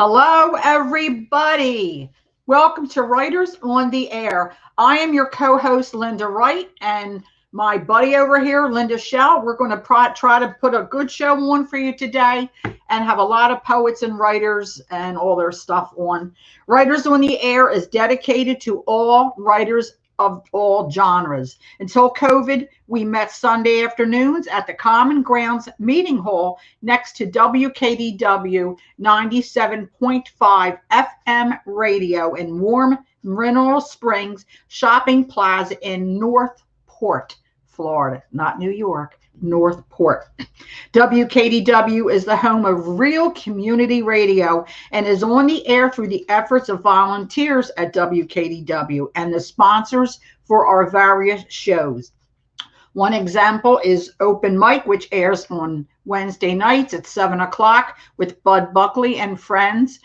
Hello, everybody. Welcome to Writers on the Air. I am your co-host, Linda Wright, and my buddy over here, Linda Schell. We're going to try to put a good show on for you today and have a lot of poets and writers and all their stuff on. Writers on the Air is dedicated to all writers of all genres. Until COVID, we met Sunday afternoons at the Common Grounds Meeting Hall next to WKDW 97.5 FM radio in warm Mineral Springs Shopping Plaza in Northport, Florida, not New York. Northport. WKDW is the home of real community radio and is on the air through the efforts of volunteers at WKDW and the sponsors for our various shows. One example is Open Mic, which airs on Wednesday nights at 7 o'clock with Bud Buckley and friends.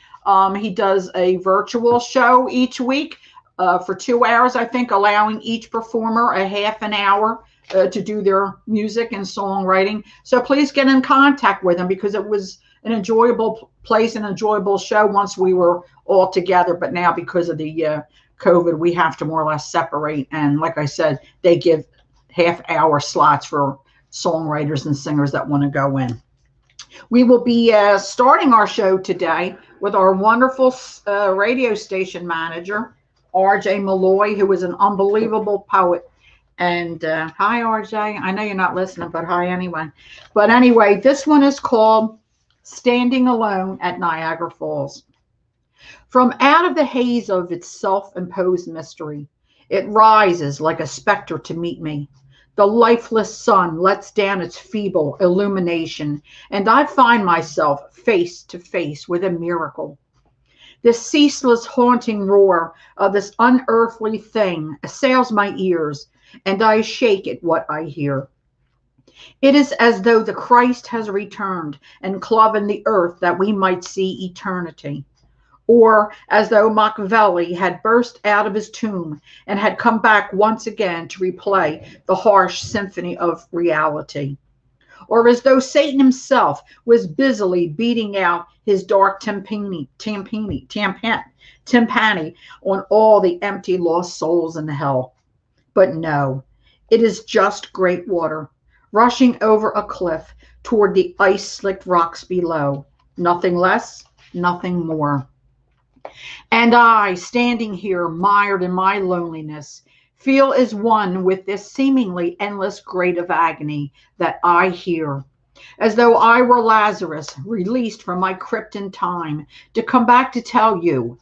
He does a virtual show each week for 2 hours, I think, allowing each performer a half an hour to do their music and songwriting. So please get in contact with him because it was an enjoyable place, an enjoyable show once we were all together. But now because of the COVID, we have to more or less separate. And like I said, they give half-hour slots for songwriters and singers that want to go in. We will be starting our show today with our wonderful radio station manager, RJ Malloy, who is an unbelievable poet. And hi, RJ. I know you're not listening, but hi anyway. But anyway, this one is called Standing Alone at Niagara Falls. From out of the haze of its self-imposed mystery, it rises like a specter to meet me. The lifeless sun lets down its feeble illumination, and I find myself face to face with a miracle. The ceaseless haunting roar of this unearthly thing assails my ears, and I shake at what I hear. It is as though the Christ has returned and cloven the earth that we might see eternity, or as though Machiavelli had burst out of his tomb and had come back once again to replay the harsh symphony of reality, or as though Satan himself was busily beating out his dark timpani on all the empty lost souls in hell. But no, it is just great water rushing over a cliff toward the ice-slicked rocks below. Nothing less, nothing more. And I, standing here, mired in my loneliness, feel as one with this seemingly endless grate of agony that I hear, as though I were Lazarus, released from my crypt in time, to come back to tell you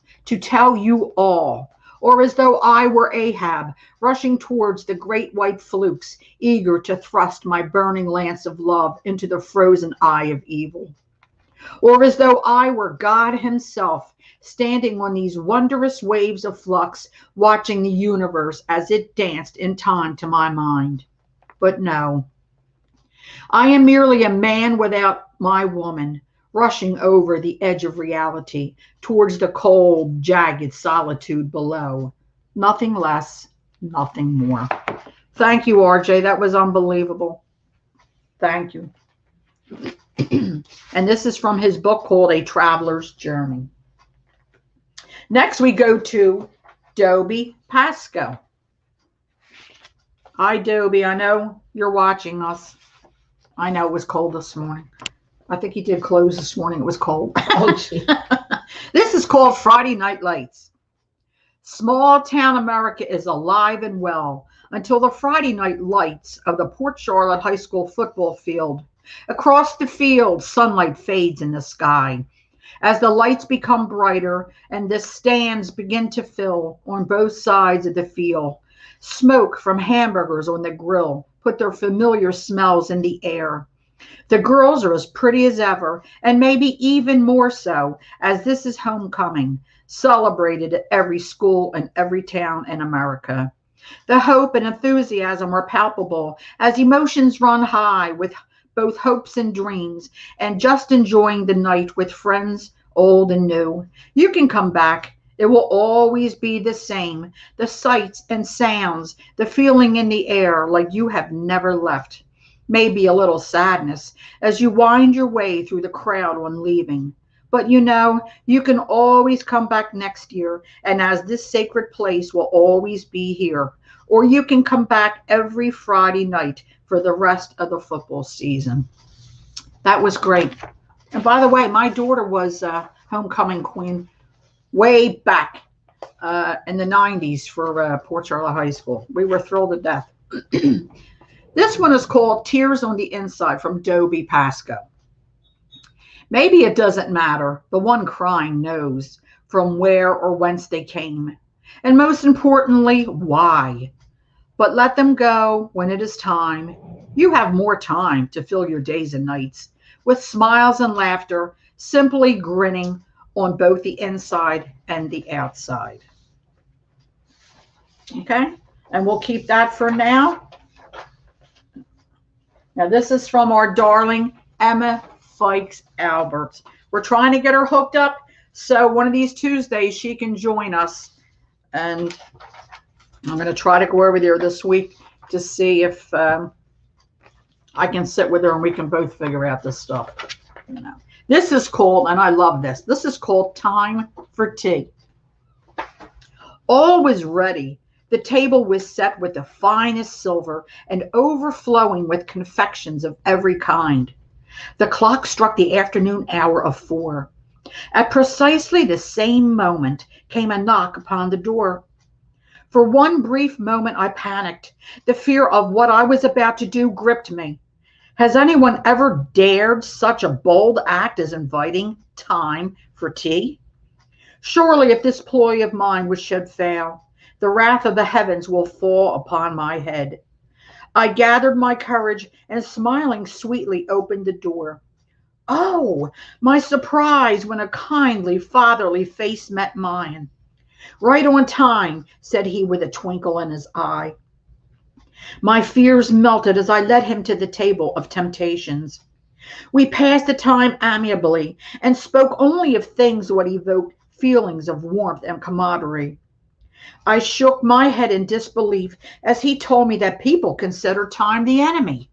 all, or as though I were Ahab, rushing towards the great white flukes, eager to thrust my burning lance of love into the frozen eye of evil. Or as though I were God himself, standing on these wondrous waves of flux, watching the universe as it danced in time to my mind. But no, I am merely a man without my woman, rushing over the edge of reality towards the cold, jagged solitude below. Nothing less, nothing more. Thank you, RJ. That was unbelievable. Thank you. And this is from his book called A Traveler's Journey. Next, we go to Dobie Pasco. Hi, Dobie. I know you're watching us. I know it was cold this morning. I think he did close this morning. It was cold. Oh, gee. This is called Friday Night Lights. Small town America is alive and well until the Friday night lights of the Port Charlotte High School football field. Across the field, sunlight fades in the sky. As the lights become brighter and the stands begin to fill on both sides of the field, smoke from hamburgers on the grill put their familiar smells in the air. The girls are as pretty as ever, and maybe even more so, as this is homecoming, celebrated at every school and every town in America. The hope and enthusiasm are palpable as emotions run high with both hopes and dreams, and just enjoying the night with friends, old and new. You can come back. It will always be the same. The sights and sounds, the feeling in the air like you have never left. Maybe a little sadness as you wind your way through the crowd on leaving. But you know, you can always come back next year, and as this sacred place will always be here. Or you can come back every Friday night for the rest of the football season. That was great. And by the way, my daughter was homecoming queen way back in the 90s for Port Charlotte High School. We were thrilled to death. This one is called Tears on the Inside from Dobie Pasco. Maybe it doesn't matter. The one crying knows from where or whence they came. And most importantly, why. But let them go when it is time. You have more time to fill your days and nights with smiles and laughter, simply grinning on both the inside and the outside. Okay? And we'll keep that for now. Now, this is from our darling Emma Fikes Alberts. We're trying to get her hooked up so one of these Tuesdays she can join us. And I'm going to try to go over there this week to see if I can sit with her and we can both figure out this stuff. You know, this is called, and I love this, this is called Time for Tea. All was ready. The table was set with the finest silver and overflowing with confections of every kind. The clock struck the afternoon hour of 4. At precisely the same moment came a knock upon the door. For one brief moment I panicked. The fear of what I was about to do gripped me. Has anyone ever dared such a bold act as inviting time for tea? Surely if this ploy of mine should fail, the wrath of the heavens will fall upon my head. I gathered my courage and smiling sweetly opened the door. Oh, my surprise when a kindly, fatherly face met mine. Right on time, said he with a twinkle in his eye. My fears melted as I led him to the table of temptations. We passed the time amiably and spoke only of things what evoked feelings of warmth and camaraderie. I shook my head in disbelief as he told me that people consider time the enemy.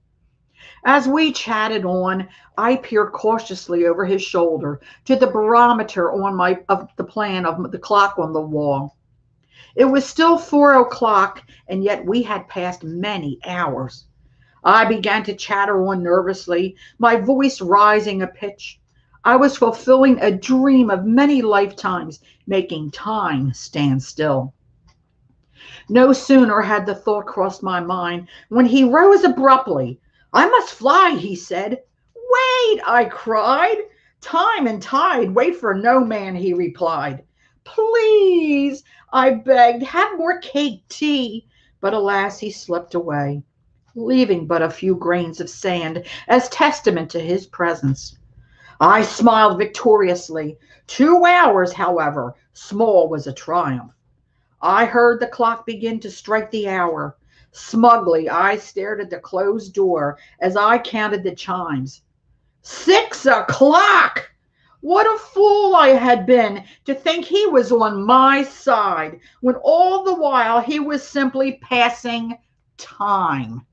As we chatted on, I peered cautiously over his shoulder to the barometer of the plan of the clock on the wall. It was still 4 o'clock, and yet we had passed many hours. I began to chatter on nervously, my voice rising a pitch. I was fulfilling a dream of many lifetimes, making time stand still. No sooner had the thought crossed my mind when he rose abruptly. I must fly, he said. Wait, I cried. Time and tide wait for no man, he replied. Please, I begged, have more cake tea. But alas, he slipped away, leaving but a few grains of sand as testament to his presence. I smiled victoriously. 2 hours, however, small was a triumph. I heard the clock begin to strike the hour. Smugly, I stared at the closed door as I counted the chimes. 6 o'clock! What a fool I had been to think he was on my side when all the while he was simply passing time.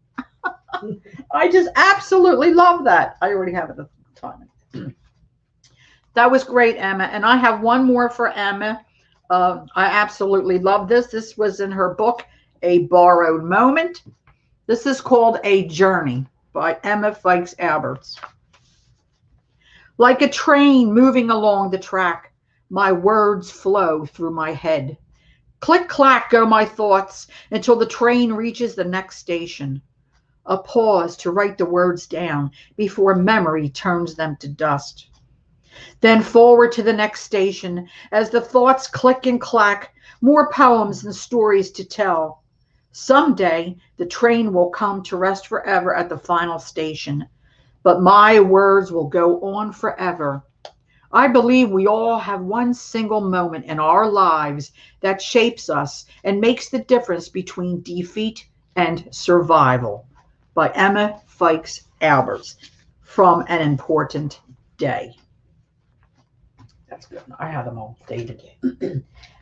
I just absolutely love that. I already have it at the time. That was great, Emma. And I have one more for Emma. I absolutely love this. This was in her book, A Borrowed Moment. This is called A Journey by Emma Fikes Alberts. Like a train moving along the track, my words flow through my head. Click, clack go my thoughts until the train reaches the next station. A pause to write the words down before memory turns them to dust. Then forward to the next station as the thoughts click and clack, more poems and stories to tell. Someday the train will come to rest forever at the final station, but my words will go on forever. I believe we all have one single moment in our lives that shapes us and makes the difference between defeat and survival. By Emma Fikes Alberts, from An Important Day. That's good. I have them all dated.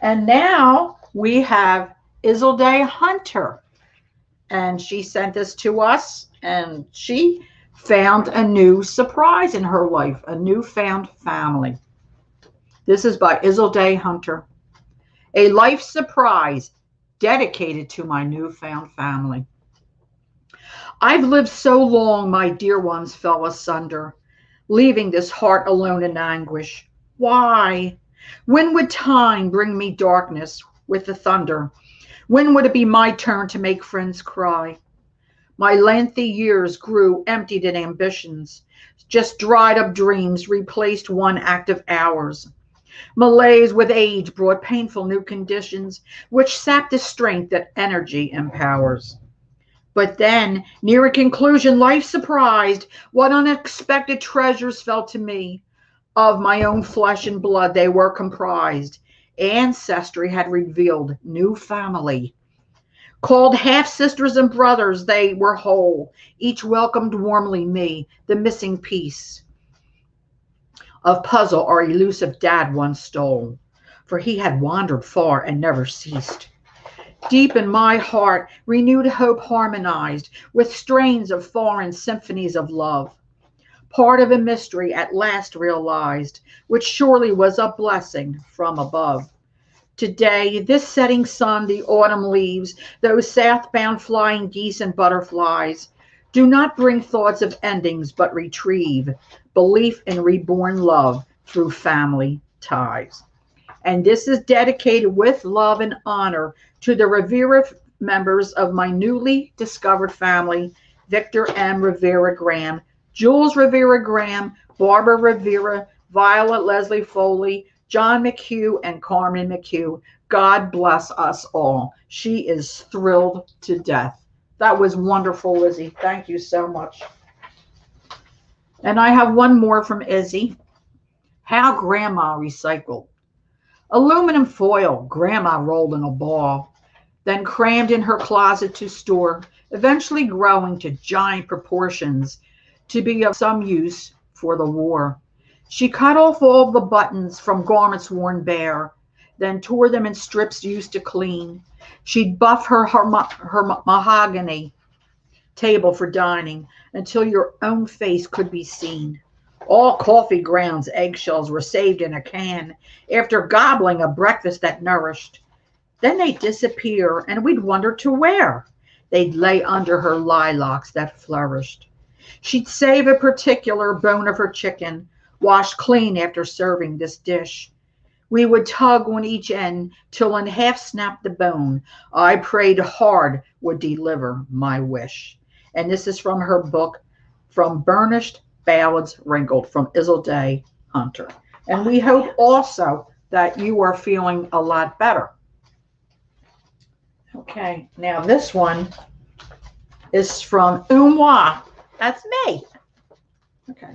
And now we have Isilday Hunter. And she sent this to us, and she found a new surprise in her life, a newfound family. This is by Isolde Hunter. A life surprise dedicated to my newfound family. I've lived so long my dear ones fell asunder, leaving this heart alone in anguish. Why? When would time bring me darkness with the thunder? When would it be my turn to make friends cry? My lengthy years grew emptied in ambitions, just dried up dreams replaced one active hours. Malaise with age brought painful new conditions, which sapped the strength that energy empowers. But then, near a conclusion, life surprised what unexpected treasures fell to me. Of my own flesh and blood they were comprised. Ancestry had revealed new family. Called half sisters and brothers, they were whole. Each welcomed warmly me, the missing piece of puzzle our elusive dad once stole. For he had wandered far and never ceased. Deep in my heart, renewed hope harmonized with strains of foreign symphonies of love. Part of a mystery at last realized, which surely was a blessing from above. Today, this setting sun, the autumn leaves, those southbound flying geese and butterflies, do not bring thoughts of endings, but retrieve belief in reborn love through family ties. And this is dedicated with love and honor to the Rivera members of my newly discovered family, Victor M. Rivera Graham, Jules Rivera Graham, Barbara Rivera, Violet Leslie Foley, John McHugh, and Carmen McHugh. God bless us all. She is thrilled to death. That was wonderful, Lizzie. Thank you so much. And I have one more from Izzy. How Grandma Recycled. Aluminum foil, Grandma rolled in a ball, then crammed in her closet to store, eventually growing to giant proportions to be of some use for the war. She cut off all the buttons from garments worn bare, then tore them in strips used to clean. She'd buff her mahogany table for dining until your own face could be seen. All coffee grounds, eggshells were saved in a can after gobbling a breakfast that nourished. Then they'd disappear, and we'd wonder to where. They'd lay under her lilacs that flourished. She'd save a particular bone of her chicken, washed clean after serving this dish. We would tug on each end till in half snapped the bone. I prayed hard would deliver my wish. And this is from her book, From Burnished Ballads Wrinkled, from Isolde Hunter. And we hope also that you are feeling a lot better. Okay, now this one is from Umwa. That's me. Okay.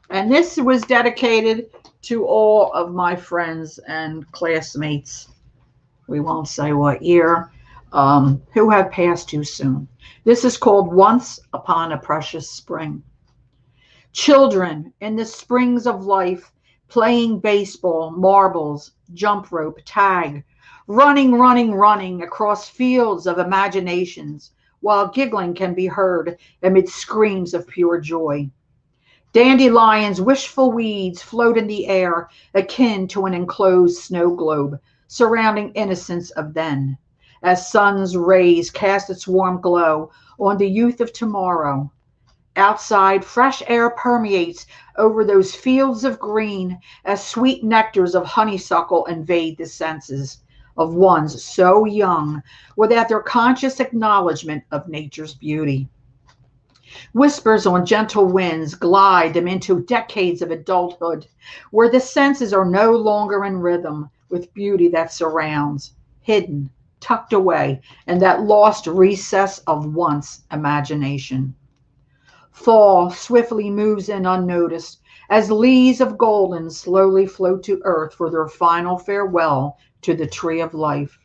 And this was dedicated to all of my friends and classmates, we won't say what year, who have passed too soon. This is called Once Upon a Precious Spring. Children in the springs of life, playing baseball, marbles, jump rope, tag, running, running, running across fields of imaginations, while giggling can be heard amid screams of pure joy. Dandelions, wishful weeds float in the air, akin to an enclosed snow globe, surrounding innocence of then, as sun's rays cast its warm glow on the youth of tomorrow. Outside, fresh air permeates over those fields of green as sweet nectars of honeysuckle invade the senses of ones so young without their conscious acknowledgement of nature's beauty. Whispers on gentle winds glide them into decades of adulthood, where the senses are no longer in rhythm with beauty that surrounds, hidden, tucked away in that lost recess of once imagination. Fall swiftly moves in unnoticed as leaves of golden slowly float to earth for their final farewell to the tree of life.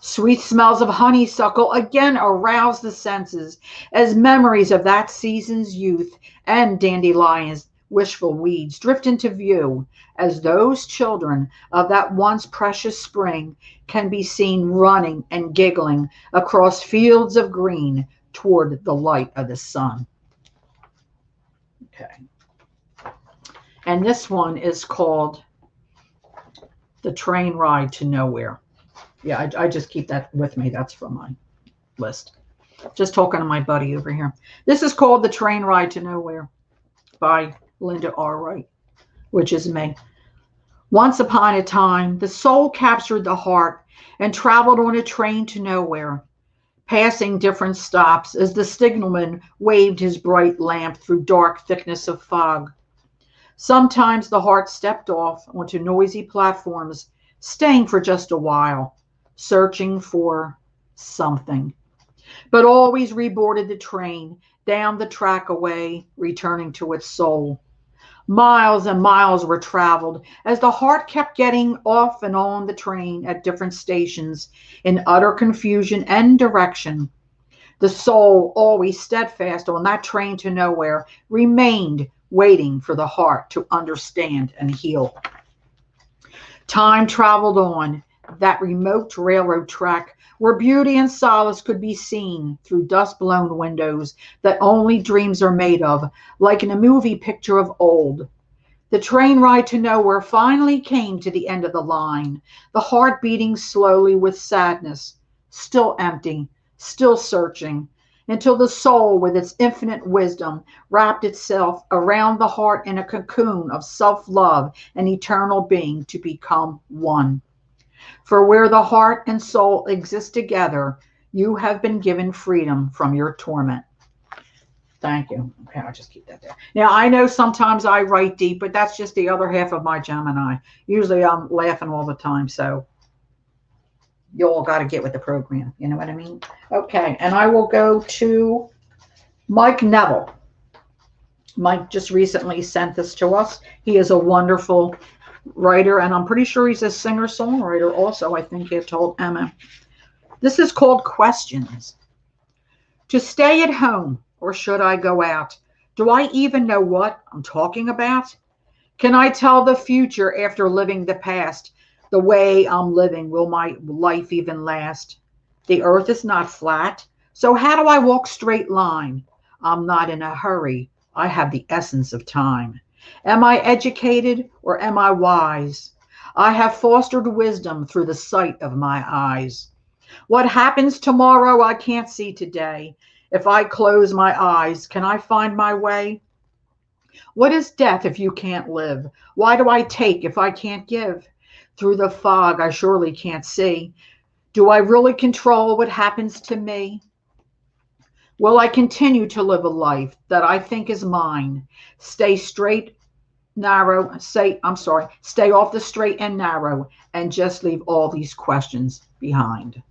Sweet smells of honeysuckle again arouse the senses as memories of that season's youth and dandelions, wishful weeds drift into view as those children of that once precious spring can be seen running and giggling across fields of green toward the light of the sun. Okay. And this one is called The Train Ride to Nowhere. Yeah, I just keep that with me. That's from my list. Just talking to my buddy over here. This is called The Train Ride to Nowhere by Linda R. Wright, which is me. Once upon a time, the soul captured the heart and traveled on a train to nowhere, passing different stops as the signalman waved his bright lamp through dark thickness of fog. Sometimes the heart stepped off onto noisy platforms, staying for just a while, searching for something, but always reboarded the train, down the track away, returning to its soul. Miles and miles were traveled as the heart kept getting off and on the train at different stations in utter confusion and direction. The soul, always steadfast on that train to nowhere, remained waiting for the heart to understand and heal. Time traveled on that remote railroad track where beauty and solace could be seen through dust-blown windows that only dreams are made of, like in a movie picture of old. The train ride to nowhere finally came to the end of the line, the heart beating slowly with sadness, still empty, still searching, until the soul, with its infinite wisdom, wrapped itself around the heart in a cocoon of self-love and eternal being to become one. For where the heart and soul exist together, you have been given freedom from your torment. Thank you. Okay, I'll just keep that there. Now, I know sometimes I write deep, but that's just the other half of my Gemini. Usually I'm laughing all the time, so you all got to get with the program. You know what I mean? Okay, and I will go to Mike Neville. Mike just recently sent this to us. He is a wonderful writer, and I'm pretty sure he's a singer-songwriter also, I think he told Emma. This is called Questions. To stay at home, or should I go out? Do I even know what I'm talking about? Can I tell the future after living the past? The way I'm living, will my life even last? The earth is not flat, so how do I walk straight line? I'm not in a hurry. I have the essence of time. Am I educated or am I wise? I have fostered wisdom through the sight of my eyes. What happens tomorrow I can't see today. If I close my eyes, can I find my way? What is death if you can't live? Why do I take if I can't give? Through the fog I surely can't see. Do I really control what happens to me? Will I continue to live a life that I think is mine? Stay straight, narrow, stay off the straight and narrow, and just leave all these questions behind.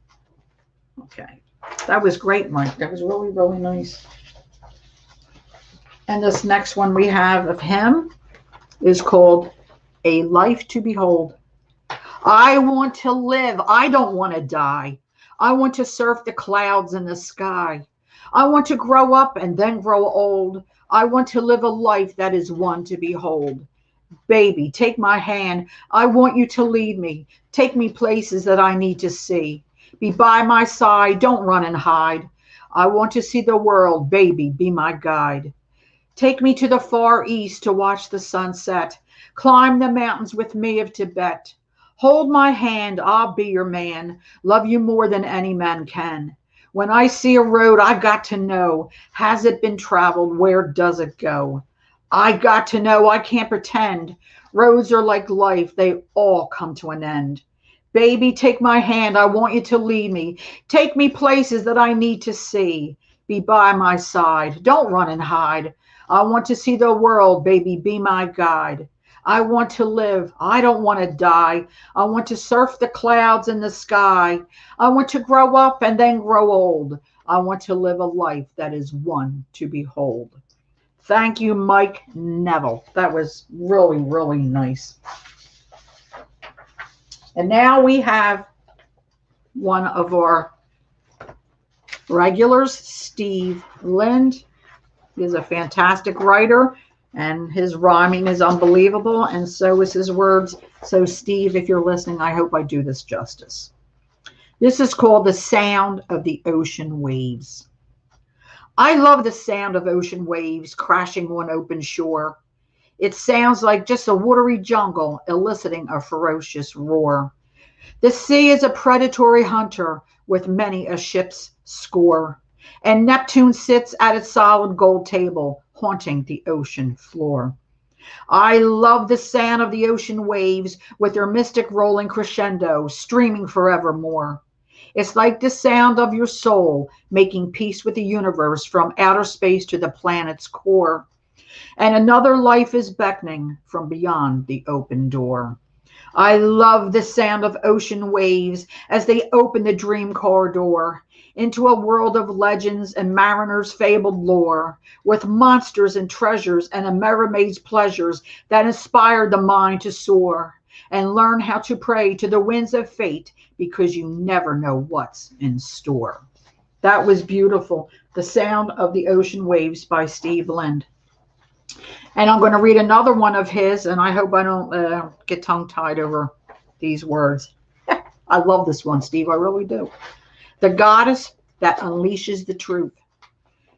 Okay, that was great, Mike. That was really, really nice. And this next one we have of him is called A Life to Behold. I want to live. I don't want to die. I want to surf the clouds in the sky. I want to grow up and then grow old. I want to live a life that is one to behold. Baby, take my hand. I want you to lead me. Take me places that I need to see. Be by my side. Don't run and hide. I want to see the world. Baby, be my guide. Take me to the far east to watch the sunset. Climb the mountains with me of Tibet. Hold my hand. I'll be your man. Love you more than any man can. When I see a road, I've got to know, has it been traveled? Where does it go? I got to know. I can't pretend. Roads are like life. They all come to an end. Baby, take my hand. I want you to lead me. Take me places that I need to see. Be by my side. Don't run and hide. I want to see the world. Baby, be my guide. I want to live. I don't want to die. I want to surf the clouds in the sky. I want to grow up and then grow old. I want to live a life that is one to behold. Thank you, Mike Neville. That was really, really nice. And now we have one of our regulars, Steve Lind. He is a fantastic writer, and his rhyming is unbelievable, and so is his words. So, Steve, if you're listening, I hope I do this justice. This is called The Sound of the Ocean Waves. I love the sound of ocean waves crashing on open shore. It sounds like just a watery jungle eliciting a ferocious roar. The sea is a predatory hunter with many a ship's score, and Neptune sits at its solid gold table, haunting the ocean floor. I love the sound of the ocean waves with their mystic rolling crescendo, streaming forevermore. It's like the sound of your soul making peace with the universe from outer space to the planet's core. And another life is beckoning from beyond the open door. I love the sound of ocean waves as they open the dream corridor into a world of legends and mariners' fabled lore, with monsters and treasures and a mermaid's pleasures that inspire the mind to soar and learn how to pray to the winds of fate because you never know what's in store. That was beautiful. The Sound of the Ocean Waves by Steve Lind. And I'm going to read another one of his, and I hope I don't get tongue-tied over these words. I love this one, Steve. I really do. The Goddess that Unleashes the Truth.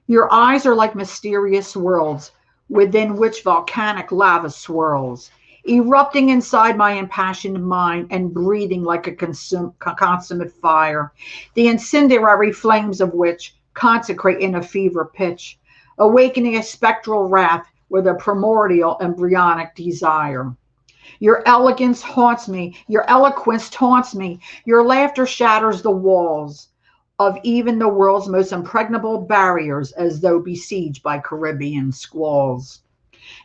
Your eyes are like mysterious worlds within which volcanic lava swirls, erupting inside my impassioned mind and breathing like a consummate fire, the incendiary flames of which consecrate in a fever pitch, awakening a spectral wrath with a primordial embryonic desire. Your elegance haunts me, your eloquence taunts me, your laughter shatters the walls of even the world's most impregnable barriers as though besieged by Caribbean squalls.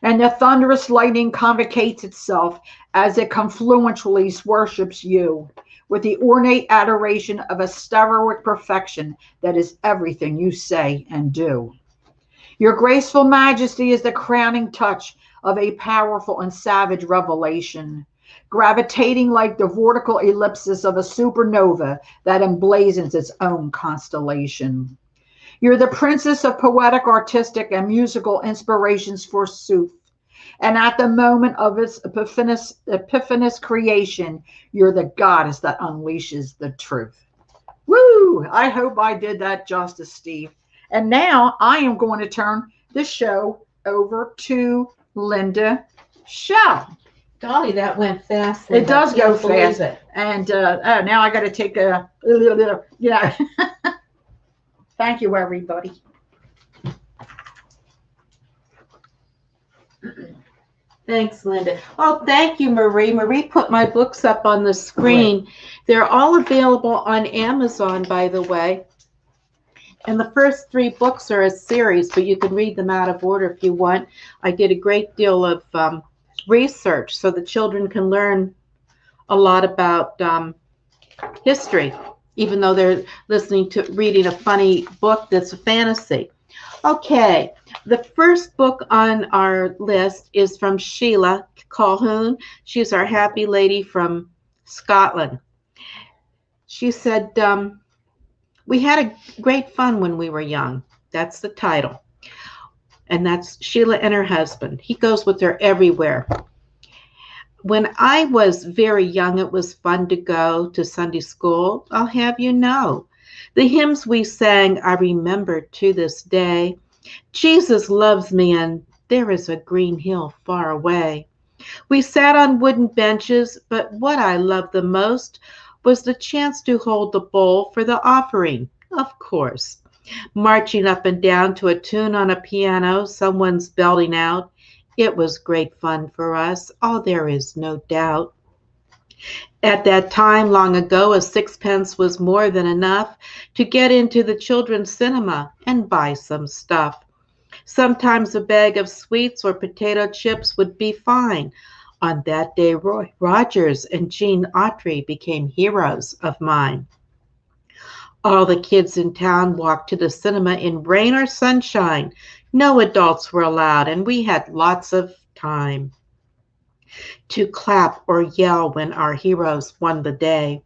And the thunderous lightning convocates itself as it confluentially worships you with the ornate adoration of a steroic perfection that is everything you say and do. Your graceful majesty is the crowning touch of a powerful and savage revelation, gravitating like the vortical ellipsis of a supernova that emblazons its own constellation. You're the princess of poetic, artistic, and musical inspirations forsooth. And at the moment of its epiphanous creation, you're the goddess that unleashes the truth. Woo! I hope I did that justice, Steve. And now I am going to turn the show over to Linda Schell. Golly, that went fast. It does go fast. And now I got to take a little, yeah. Thank you, everybody. Thanks, Linda. Oh, thank you, Marie. Marie put my books up on the screen. Right. They're all available on Amazon, by the way. And the first 3 books are a series, but you can read them out of order if you want. I did a great deal of research so the children can learn a lot about history, even though they're reading a funny book that's a fantasy. Okay, the first book on our list is from Sheila Calhoun. She's our happy lady from Scotland. She said, we had a great fun when we were young. That's the title. And that's Sheila and her husband. He goes with her everywhere. When I was very young, it was fun to go to Sunday school. I'll have you know. The hymns we sang, I remember to this day. Jesus loves me and there is a green hill far away. We sat on wooden benches, but what I loved the most was the chance to hold the bowl for the offering, of course. Marching up and down to a tune on a piano, someone's belting out. It was great fun for us, there is no doubt. At that time, long ago, a sixpence was more than enough to get into the children's cinema and buy some stuff. Sometimes a bag of sweets or potato chips would be fine. On that day, Roy Rogers and Gene Autry became heroes of mine. All the kids in town walked to the cinema in rain or sunshine. No adults were allowed, and we had lots of time to clap or yell when our heroes won the day.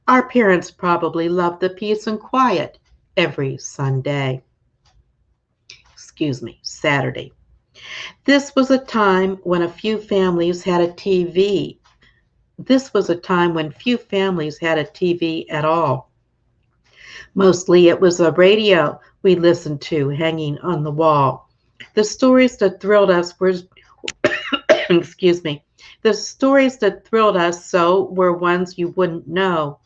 Our parents probably loved the peace and quiet every Sunday. Saturday. This was a time when a few families had a TV. This was a time when few families had a TV at all. Mostly it was a radio we listened to hanging on the wall. The stories that thrilled us were excuse me, the stories that thrilled us so were ones you wouldn't know.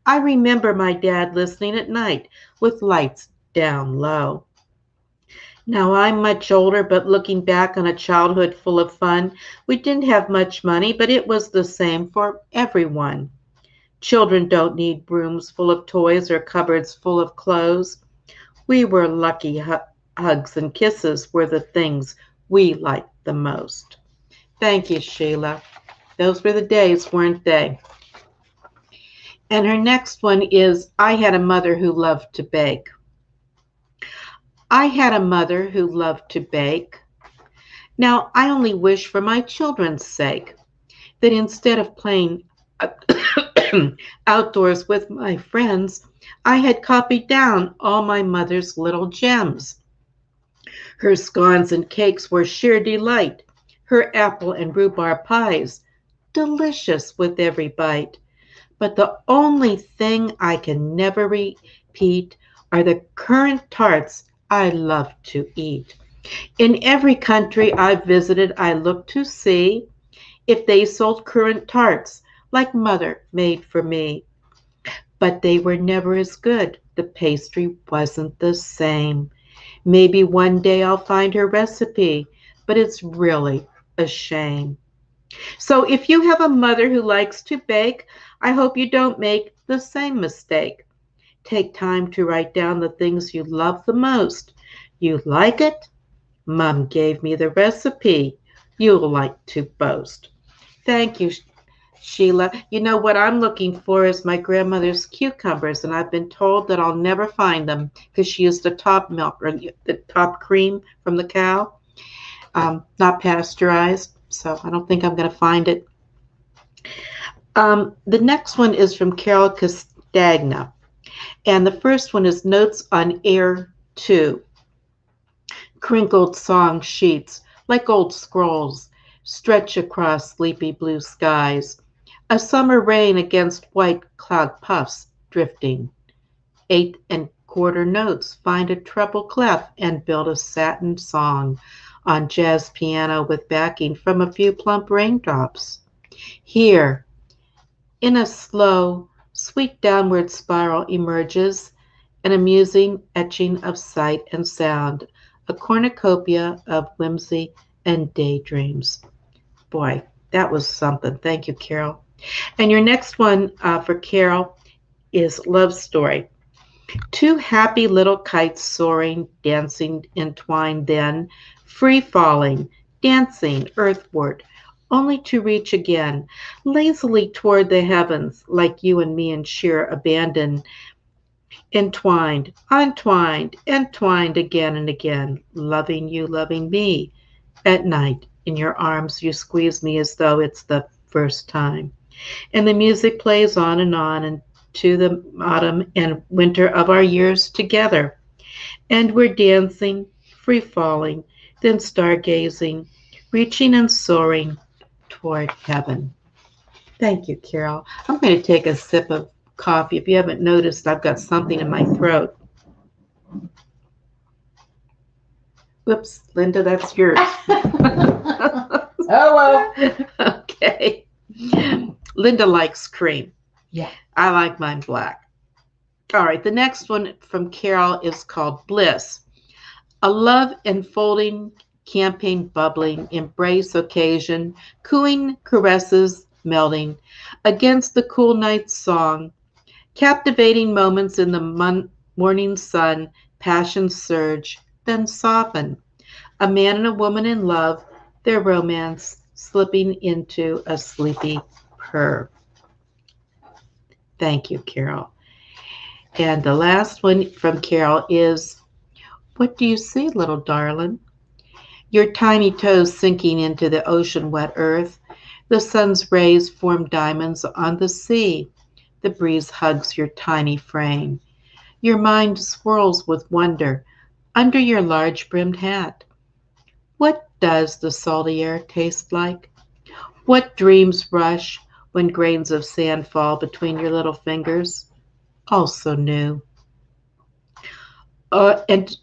I remember my dad listening at night with lights down low. Now I'm much older, but looking back on a childhood full of fun, we didn't have much money, but it was the same for everyone. Children don't need rooms full of toys or cupboards full of clothes. We were lucky hugs and kisses were the things we liked the most. Thank you, Sheila. Those were the days, weren't they? And her next one is, I had a mother who loved to bake. I had a mother who loved to bake. Now, I only wish for my children's sake that instead of playing outdoors with my friends, I had copied down all my mother's little gems. Her scones and cakes were sheer delight. Her apple and rhubarb pies, delicious with every bite. But the only thing I can never repeat are the currant tarts I love to eat. In every country I've visited, I looked to see if they sold currant tarts like Mother made for me. But they were never as good. The pastry wasn't the same. Maybe one day I'll find her recipe, but it's really a shame. So if you have a mother who likes to bake, I hope you don't make the same mistake. Take time to write down the things you love the most. You like it? Mom gave me the recipe. You'll like to boast. Thank you, Sheila. You know what I'm looking for is my grandmother's cucumbers, and I've been told that I'll never find them because she used the top milk or the top cream from the cow, not pasteurized. So I don't think I'm going to find it. The next one is from Carol Castagna. And the first one is Notes on Air 2. Crinkled song sheets, like old scrolls, stretch across sleepy blue skies. A summer rain against white cloud puffs drifting. 8 and 1/4 notes find a treble clef and build a satin song on jazz piano with backing from a few plump raindrops. Here, in a slow, sweet downward spiral emerges an amusing etching of sight and sound, a cornucopia of whimsy and daydreams. Boy, that was something. Thank you, Carol. And your next one for Carol is Love Story. 2 happy little kites soaring, dancing entwined then, free falling, dancing earthward, only to reach again, lazily toward the heavens, like you and me in sheer abandon, entwined, untwined, entwined again and again, loving you, loving me. At night, in your arms, you squeeze me as though it's the first time. And the music plays on and into the autumn and winter of our years together. And we're dancing, free falling, then stargazing, reaching and soaring toward heaven. Thank you, Carol. I'm going to take a sip of coffee. If you haven't noticed, I've got something in my throat. Whoops, Linda, that's yours. Oh, well. Okay. Linda likes cream. Yeah. I like mine black. All right, the next one from Carol is called Bliss. A love enfolding, campaign bubbling, embrace occasion, cooing caresses melting against the cool night song, captivating moments in the morning sun, passion surge, then soften. A man and a woman in love, their romance slipping into a sleepy purr. Thank you, Carol. And the last one from Carol is, what do you see, little darling? Your tiny toes sinking into the ocean-wet earth. The sun's rays form diamonds on the sea. The breeze hugs your tiny frame. Your mind swirls with wonder under your large-brimmed hat. What does the salty air taste like? What dreams rush when grains of sand fall between your little fingers? All so new. And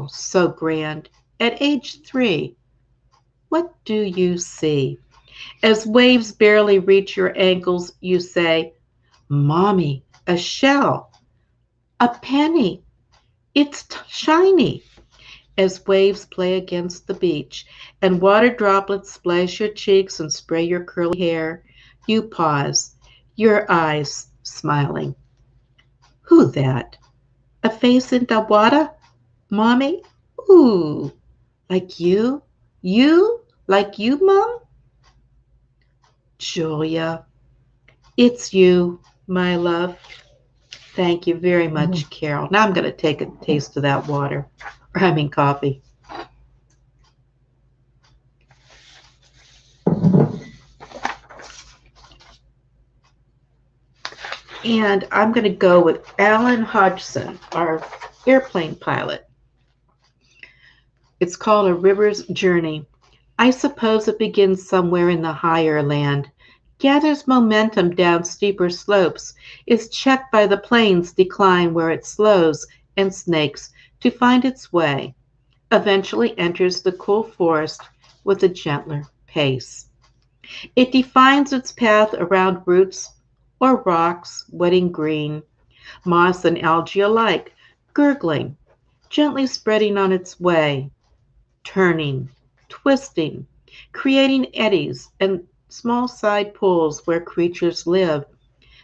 so grand. At age 3, what do you see? As waves barely reach your ankles, you say, Mommy, a shell, a penny, it's shiny. As waves play against the beach and water droplets splash your cheeks and spray your curly hair, you pause, your eyes smiling. Who that? A face in the water? Mommy? Ooh, like you? You? Like you, Mom? Julia, it's you, my love. Thank you very much, Carol. Now I'm going to take a taste of that water. Coffee. And I'm going to go with Alan Hodgson, our airplane pilot. It's called A River's Journey. I suppose it begins somewhere in the higher land, gathers momentum down steeper slopes, is checked by the plane's decline where it slows and snakes to find its way, eventually enters the cool forest with a gentler pace. It defines its path around roots or rocks, wetting green, moss and algae alike, gurgling, gently spreading on its way, turning, twisting, creating eddies and small side pools where creatures live,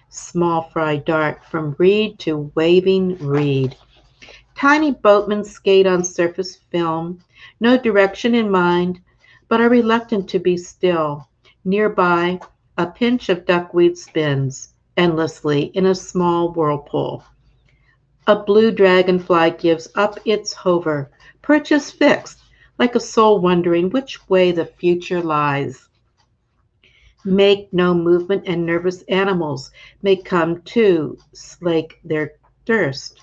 small fry dart from reed to waving reed. Tiny boatmen skate on surface film, no direction in mind, but are reluctant to be still. Nearby, a pinch of duckweed spins endlessly in a small whirlpool. A blue dragonfly gives up its hover, perches fixed, like a soul wondering which way the future lies. Make no movement, and nervous animals may come to slake their thirst.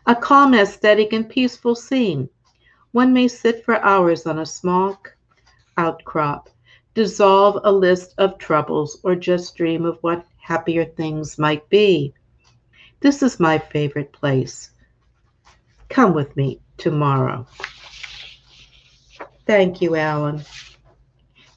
A calm, aesthetic, and peaceful scene. One may sit for hours on a small outcrop, dissolve a list of troubles, or just dream of what happier things might be. This is my favorite place. Come with me tomorrow. Thank you, Alan.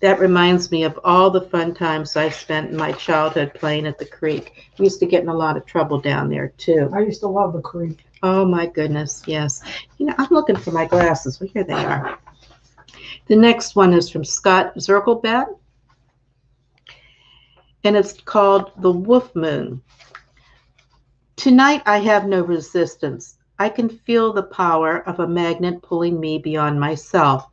That reminds me of all the fun times I spent in my childhood playing at the creek. We used to get in a lot of trouble down there, too. I used to love the creek. Oh, my goodness, yes. I'm looking for my glasses. Well, here they are. The next one is from Scott Zirkelbat, and it's called The Wolf Moon. Tonight I have no resistance. I can feel the power of a magnet pulling me beyond myself.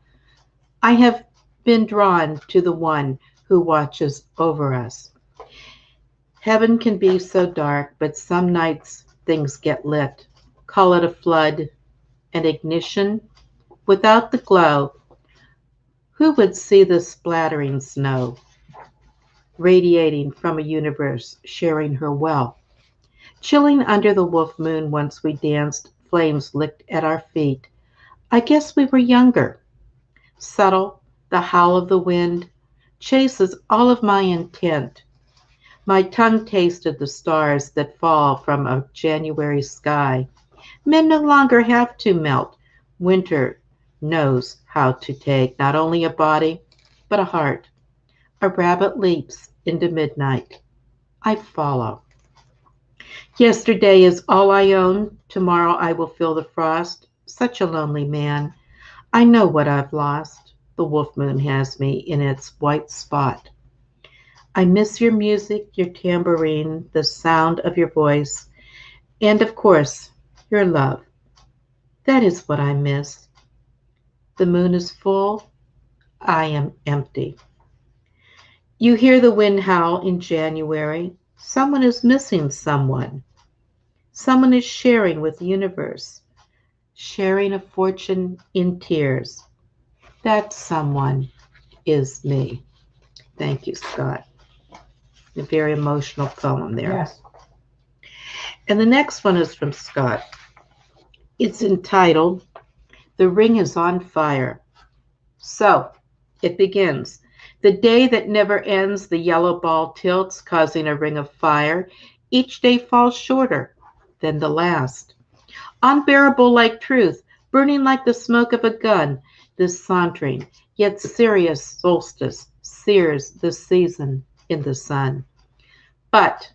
I have been drawn to the one who watches over us. Heaven can be so dark, but some nights things get lit. Call it a flood, an ignition. Without the glow, who would see the splattering snow, radiating from a universe sharing her wealth? Chilling under the wolf moon once we danced, flames licked at our feet. I guess we were younger. Subtle, the howl of the wind chases all of my intent. My tongue tasted the stars that fall from a January sky. Men no longer have to melt. Winter knows how to take not only a body, but a heart. A rabbit leaps into midnight. I follow. Yesterday is all I own. Tomorrow I will feel the frost. Such a lonely man. I know what I've lost. The wolf moon has me in its white spot. I miss your music, your tambourine, the sound of your voice, and of course, your love. That is what I miss. The moon is full. I am empty. You hear the wind howl in January. Someone is missing someone. Someone is sharing with the universe, sharing a fortune in tears. That someone is me. Thank you, Scott. A very emotional poem there. Yes. And the next one is from Scott. It's entitled, The Ring is on Fire. So, it begins. The day that never ends, the yellow ball tilts, causing a ring of fire. Each day falls shorter than the last. Unbearable like truth, burning like the smoke of a gun, this sauntering, yet serious solstice sears the season in the sun. But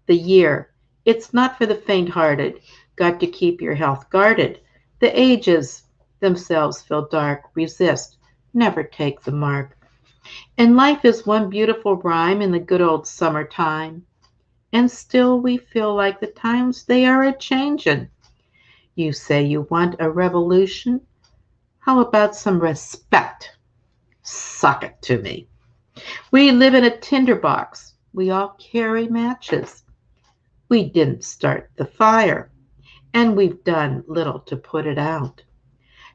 the year, it's not for the faint-hearted. Got to keep your health guarded. The ages themselves feel dark. Resist, never take the mark. And life is one beautiful rhyme in the good old summertime. And still we feel like the times they are a-changin'. You say you want a revolution? How about some respect? Suck it to me. We live in a tinderbox. We all carry matches. We didn't start the fire, and we've done little to put it out.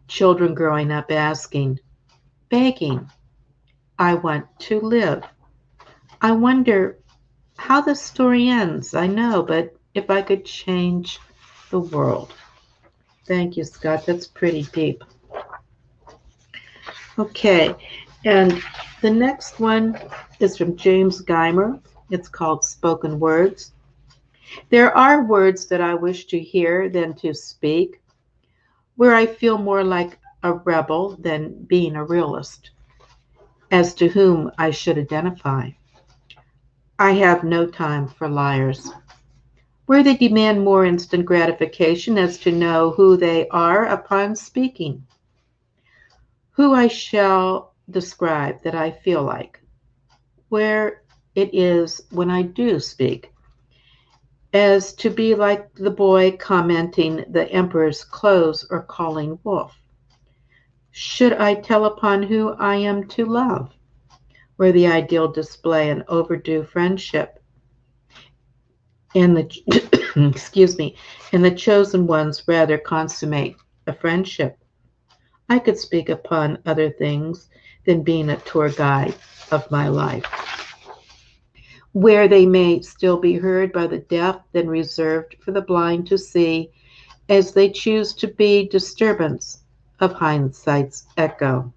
Children growing up asking, begging, I want to live. I wonder how the story ends. I know, but if I could change the world. Thank you, Scott. That's pretty deep. Okay, and the next one is from James Geimer. It's called Spoken Words. There are words that I wish to hear than to speak, where I feel more like a rebel than being a realist, as to whom I should identify. I have no time for liars, where they demand more instant gratification as to know who they are upon speaking. Who I shall describe that I feel like, where it is when I do speak, as to be like the boy commenting the emperor's clothes or calling wolf. Should I tell upon who I am to love, where the ideal display an overdue friendship, and the excuse me, and the chosen ones rather consummate a friendship. I could speak upon other things than being a tour guide of my life, where they may still be heard by the deaf, then reserved for the blind to see, as they choose to be disturbance of hindsight's echo.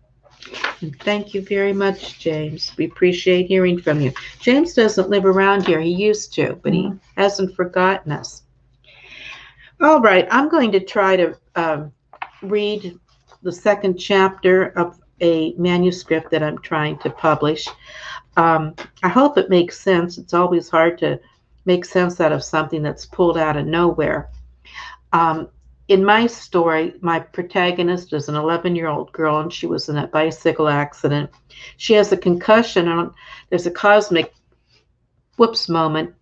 And thank you very much, James. We appreciate hearing from you. James doesn't live around here. He used to, but he hasn't forgotten us. All right, I'm going to try to read the second chapter of a manuscript that I'm trying to publish. I hope it makes sense. It's always hard to make sense out of something that's pulled out of nowhere. In my story, my protagonist is an 11-year-old girl, and she was in a bicycle accident. She has a concussion, and there's a cosmic whoops moment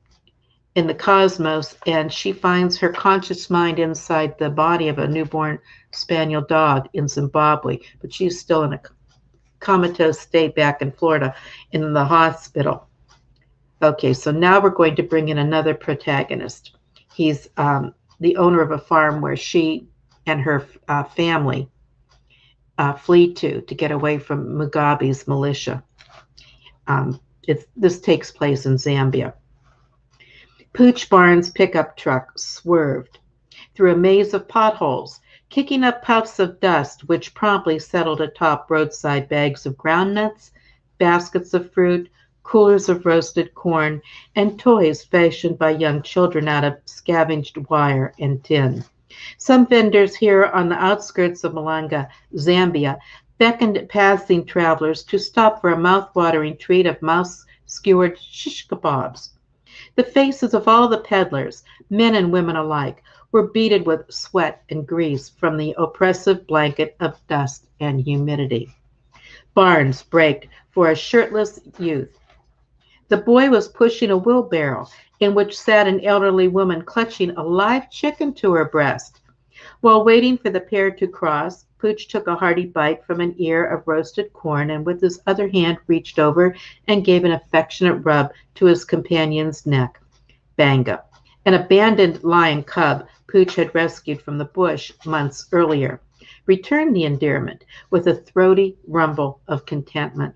in the cosmos, and she finds her conscious mind inside the body of a newborn spaniel dog in Zimbabwe, but she's still in a comatose state back in Florida in the hospital. Okay, so now we're going to bring in another protagonist. He's the owner of a farm where she and her family flee to get away from Mugabe's militia. This takes place in Zambia. Pooch Barnes' pickup truck swerved through a maze of potholes, kicking up puffs of dust, which promptly settled atop roadside bags of groundnuts, baskets of fruit, coolers of roasted corn, and toys fashioned by young children out of scavenged wire and tin. Some vendors here on the outskirts of Malanga, Zambia, beckoned passing travelers to stop for a mouth-watering treat of mouse-skewered shish kebabs. The faces of all the peddlers, men and women alike, were beaded with sweat and grease from the oppressive blanket of dust and humidity. Barnes braked for a shirtless youth. The boy was pushing a wheelbarrow in which sat an elderly woman clutching a live chicken to her breast. While waiting for the pair to cross, Pooch took a hearty bite from an ear of roasted corn and with his other hand reached over and gave an affectionate rub to his companion's neck. Banga, an abandoned lion cub Pooch had rescued from the bush months earlier, returned the endearment with a throaty rumble of contentment.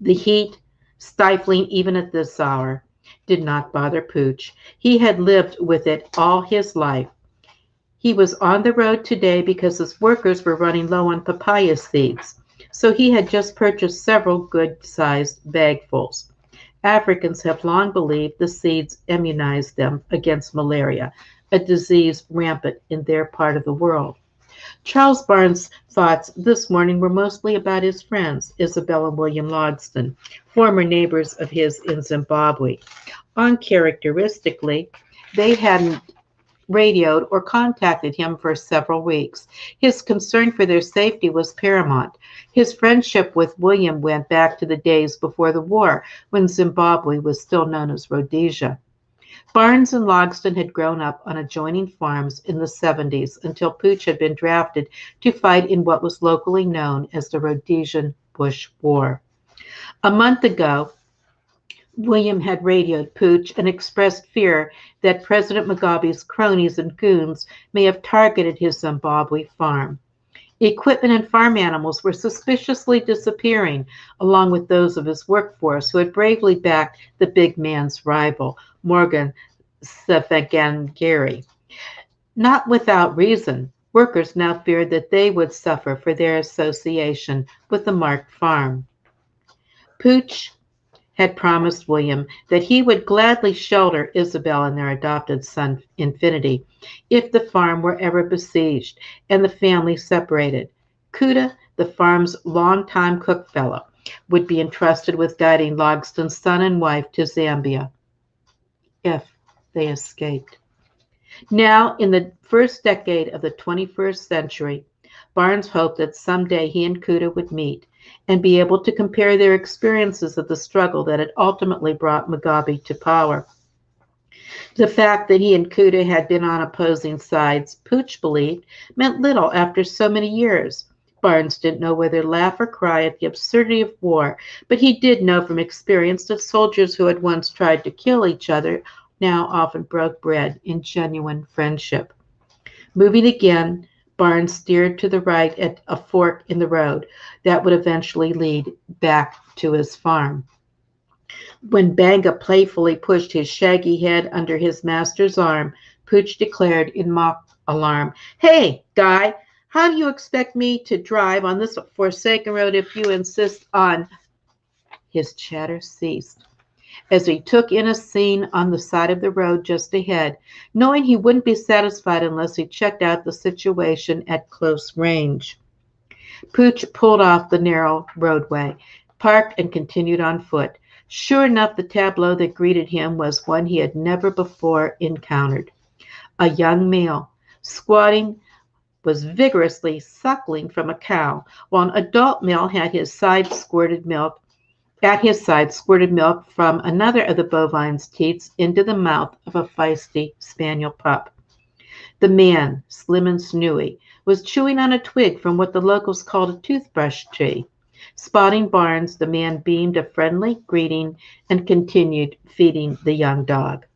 The heat, stifling even at this hour, did not bother Pooch. He had lived with it all his life. He was on the road today because his workers were running low on papaya seeds, so he had just purchased several good-sized bagfuls. Africans have long believed the seeds immunized them against malaria, a disease rampant in their part of the world. Charles Barnes' thoughts this morning were mostly about his friends, Isabel and William Logsdon, former neighbors of his in Zimbabwe. Uncharacteristically, they hadn't radioed or contacted him for several weeks. His concern for their safety was paramount. His friendship with William went back to the days before the war, when Zimbabwe was still known as Rhodesia. Barnes and Logsdon had grown up on adjoining farms in the 70s until Pooch had been drafted to fight in what was locally known as the Rhodesian Bush War. A month ago, William had radioed Pooch and expressed fear that President Mugabe's cronies and goons may have targeted his Zimbabwe farm. Equipment and farm animals were suspiciously disappearing, along with those of his workforce who had bravely backed the big man's rival, Morgan Tsvangirai. Not without reason, workers now feared that they would suffer for their association with the marked farm. Pooch had promised William that he would gladly shelter Isabel and their adopted son, Infinity, if the farm were ever besieged and the family separated. Kuda, the farm's longtime cook fellow, would be entrusted with guiding Logsdon's son and wife to Zambia, if they escaped. Now, in the first decade of the 21st century, Barnes hoped that someday he and Kuda would meet and be able to compare their experiences of the struggle that had ultimately brought Mugabe to power. The fact that he and Kuda had been on opposing sides, Pooch believed, meant little after so many years. Barnes didn't know whether to laugh or cry at the absurdity of war, but he did know from experience that soldiers who had once tried to kill each other now often broke bread in genuine friendship. Moving again, Barnes steered to the right at a fork in the road that would eventually lead back to his farm. When Banga playfully pushed his shaggy head under his master's arm, Pooch declared in mock alarm, "Hey, guy, how do you expect me to drive on this forsaken road if you insist on—" His chatter ceased as he took in a scene on the side of the road just ahead, knowing he wouldn't be satisfied unless he checked out the situation at close range. Pooch pulled off the narrow roadway, parked, and continued on foot. Sure enough, the tableau that greeted him was one he had never before encountered. A young male, squatting, was vigorously suckling from a cow, while an adult male had his side squirted milk from another of the bovine's teats into the mouth of a feisty spaniel pup. The man, slim and snewy, was chewing on a twig from what the locals called a toothbrush tree. Spotting Barnes, the man beamed a friendly greeting and continued feeding the young dog.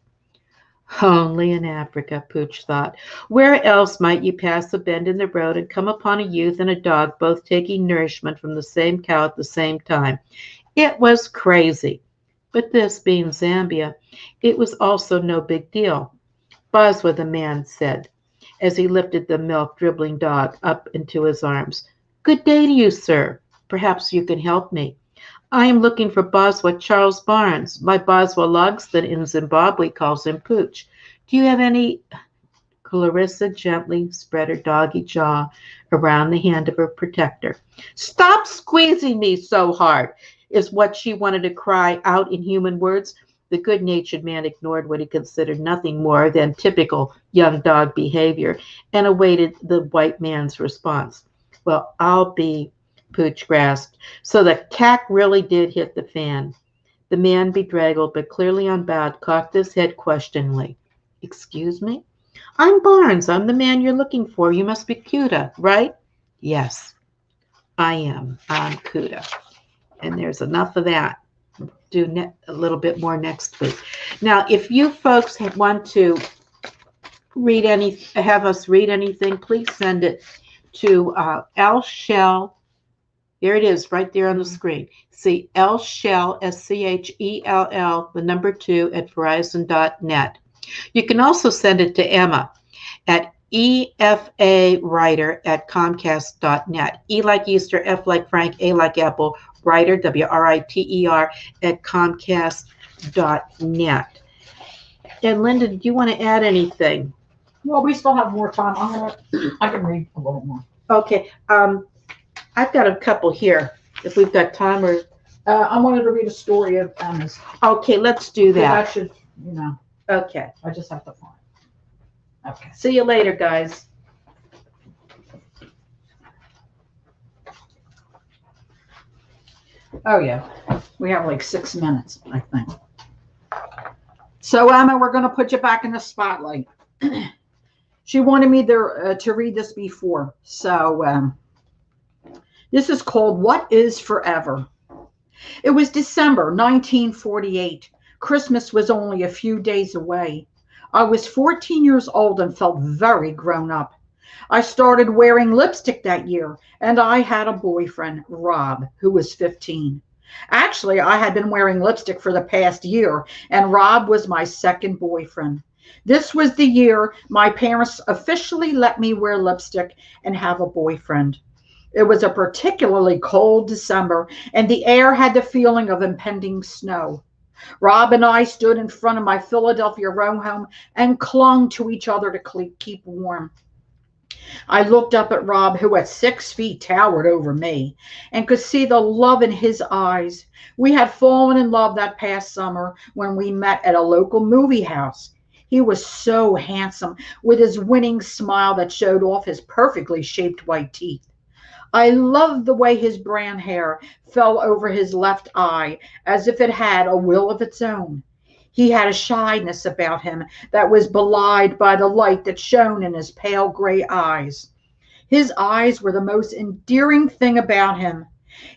Only in Africa, Pooch thought. Where else might you pass a bend in the road and come upon a youth and a dog both taking nourishment from the same cow at the same time? It was crazy. But this being Zambia, it was also no big deal. Boswa, the man said, as he lifted the milk-dribbling dog up into his arms. Good day to you, sir. Perhaps you can help me. I am looking for Boswa Charles Barnes. My Boswa Logsdon in Zimbabwe calls him Pooch. Do you have any... Clarissa gently spread her doggy jaw around the hand of her protector. Stop squeezing me so hard, is what she wanted to cry out in human words. The good-natured man ignored what he considered nothing more than typical young dog behavior and awaited the white man's response. Well, I'll be... Pooch grasped. So the cack really did hit the fan. The man, bedraggled but clearly unbowed, cocked his head questioningly. Excuse me? I'm Barnes. I'm the man you're looking for. You must be Kuda, right? Yes, I am. I'm Kuda. And there's enough of that. Do a little bit more next week. Now, if you folks want to have us read anything, please send it to Schell. There it is, right there on the screen. See, Schell, Schell, the number 2 at Verizon.net. You can also send it to Emma at efawriter@comcast.net. E like Easter, F like Frank, A like Apple, Writer, WRITER, at comcast.net. And Linda, do you want to add anything? Well, we still have more time. I can read a little more. Okay. I've got a couple here. If we've got time, or I wanted to read a story of Emma's. okay, let's do that. That should, you know. Okay. I just have to find it. Okay. See you later, guys. Oh yeah, we have like 6 minutes, I think. So Emma, we're going to put you back in the spotlight. She wanted me to read this before. So this is called What is Forever? It was December 1948. Christmas was only a few days away. I was 14 years old and felt very grown up. I started wearing lipstick that year, and I had a boyfriend, Rob, who was 15. Actually, I had been wearing lipstick for the past year, and Rob was my second boyfriend. This was the year my parents officially let me wear lipstick and have a boyfriend. It was a particularly cold December, and the air had the feeling of impending snow. Rob and I stood in front of my Philadelphia row home and clung to each other to keep warm. I looked up at Rob, who at 6 feet towered over me, and could see the love in his eyes. We had fallen in love that past summer when we met at a local movie house. He was so handsome, with his winning smile that showed off his perfectly shaped white teeth. I loved the way his brown hair fell over his left eye as if it had a will of its own. He had a shyness about him that was belied by the light that shone in his pale gray eyes. His eyes were the most endearing thing about him.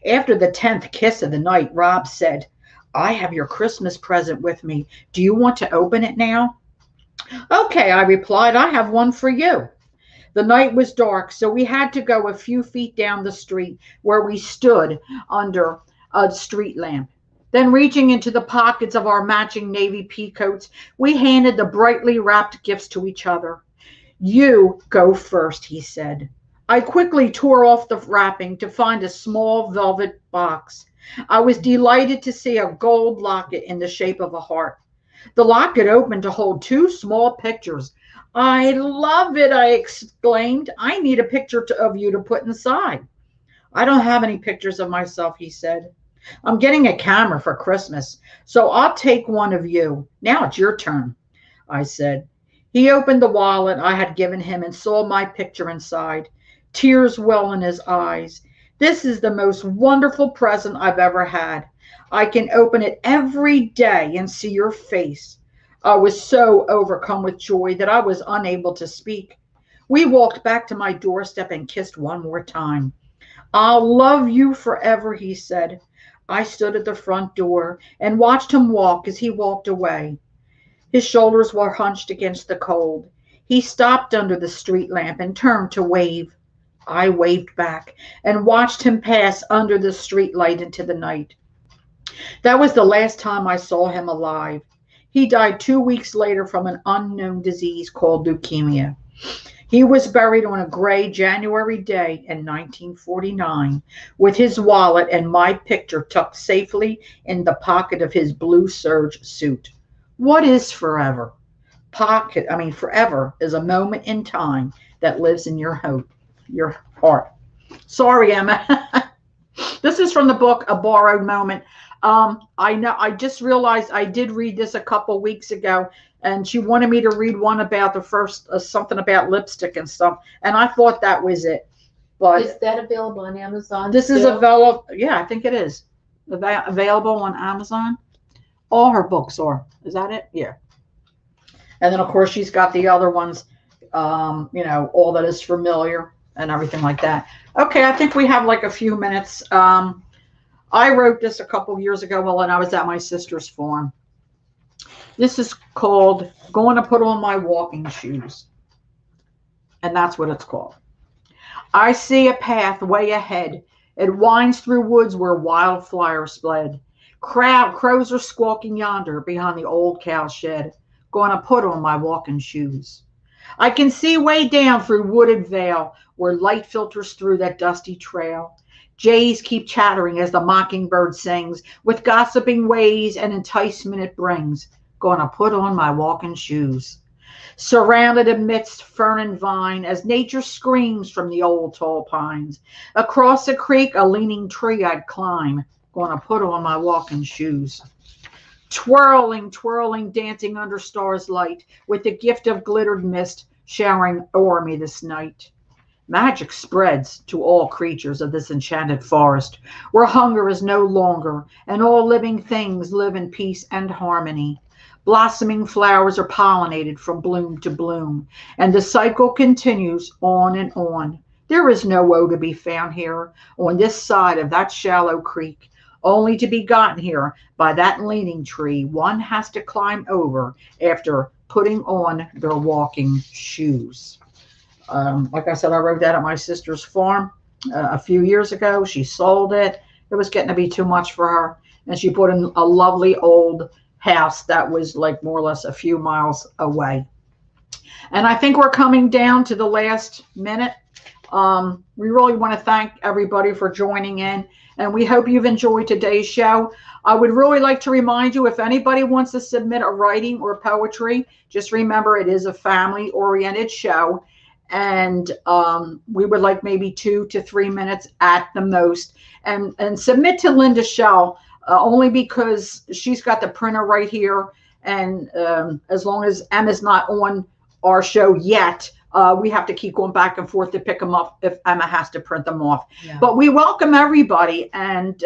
After the 10th kiss of the night, Rob said, "I have your Christmas present with me. Do you want to open it now?" "Okay," I replied, "I have one for you." The night was dark, so we had to go a few feet down the street, where we stood under a street lamp. Then, reaching into the pockets of our matching navy pea coats, we handed the brightly wrapped gifts to each other. "You go first," he said. I quickly tore off the wrapping to find a small velvet box. I was delighted to see a gold locket in the shape of a heart. The locket opened to hold 2 small pictures. "I love it," I exclaimed. "I need a picture of you to put inside." "I don't have any pictures of myself," he said. "I'm getting a camera for Christmas, so I'll take one of you. Now it's your turn," I said. He opened the wallet I had given him and saw my picture inside. Tears well in his eyes. "This is the most wonderful present I've ever had. I can open it every day and see your face." I was so overcome with joy that I was unable to speak. We walked back to my doorstep and kissed one more time. "I'll love you forever," he said. I stood at the front door and watched him walk as he walked away. His shoulders were hunched against the cold. He stopped under the street lamp and turned to wave. I waved back and watched him pass under the street light into the night. That was the last time I saw him alive. He died 2 weeks later from an unknown disease called leukemia. He was buried on a gray January day in 1949 with his wallet and my picture tucked safely in the pocket of his blue serge suit. What is forever? Forever is a moment in time that lives in your heart. Sorry, Emma. This is from the book A Borrowed Moment. I just realized I did read this a couple weeks ago, and she wanted me to read one about the first, something about lipstick and stuff, and I thought that was it. But Is that available on Amazon? this is available. Yeah, I think it is available on Amazon. All her books are. Is that it? Yeah. And then of course she's got the other ones. All that is familiar and everything like that. Okay, I think we have like a few minutes. I wrote this a couple years ago when I was at my sister's farm. This is called Going to Put On My Walking Shoes. And that's what it's called. I see a path way ahead. It winds through woods where wildflowers spread. Crows are squawking yonder behind the old cow shed. Going to put on my walking shoes. I can see way down through wooded vale where light filters through that dusty trail. Jays keep chattering as the mockingbird sings, with gossiping ways and enticement it brings. Going to put on my walking shoes. surrounded amidst fern and vine, as nature screams from the old tall pines. Across the creek, a leaning tree I'd climb, gonna put on my walking shoes. Twirling, twirling, dancing under stars light, with the gift of glittered mist showering o'er me this night. Magic spreads to all creatures of this enchanted forest, where hunger is no longer, and all living things live in peace and harmony. Blossoming flowers are pollinated from bloom to bloom, and the cycle continues on and on. There is no woe to be found here on this side of that shallow creek, only to be gotten here by that leaning tree one has to climb over after putting on their walking shoes. Like I said, I wrote that at my sister's farm a few years ago. She sold it. It was getting to be too much for her. And she put in a lovely old house that was like more or less a few miles away. And I think we're coming down to the last minute. We really want to thank everybody for joining in. And we hope you've enjoyed today's show. I would really like to remind you, if anybody wants to submit a writing or poetry, just remember it is a family-oriented show. And we would like maybe 2 to 3 minutes at the most, and submit to Linda Schell, only because she's got the printer right here, and as long as Emma's not on our show yet, we have to keep going back and forth to pick them up if Emma has to print them off. Yeah. But we welcome everybody, and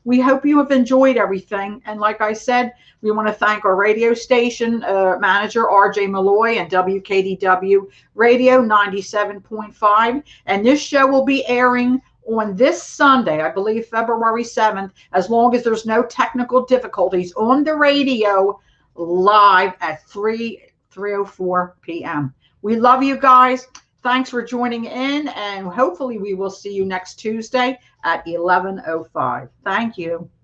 we hope you have enjoyed everything. And like I said, we want to thank our radio station manager, RJ Malloy, and WKDW Radio 97.5. And this show will be airing on this Sunday, I believe February 7th, as long as there's no technical difficulties, on the radio live at 3:04 p.m. We love you guys. Thanks for joining in, and hopefully we will see you next Tuesday at 11:05. Thank you.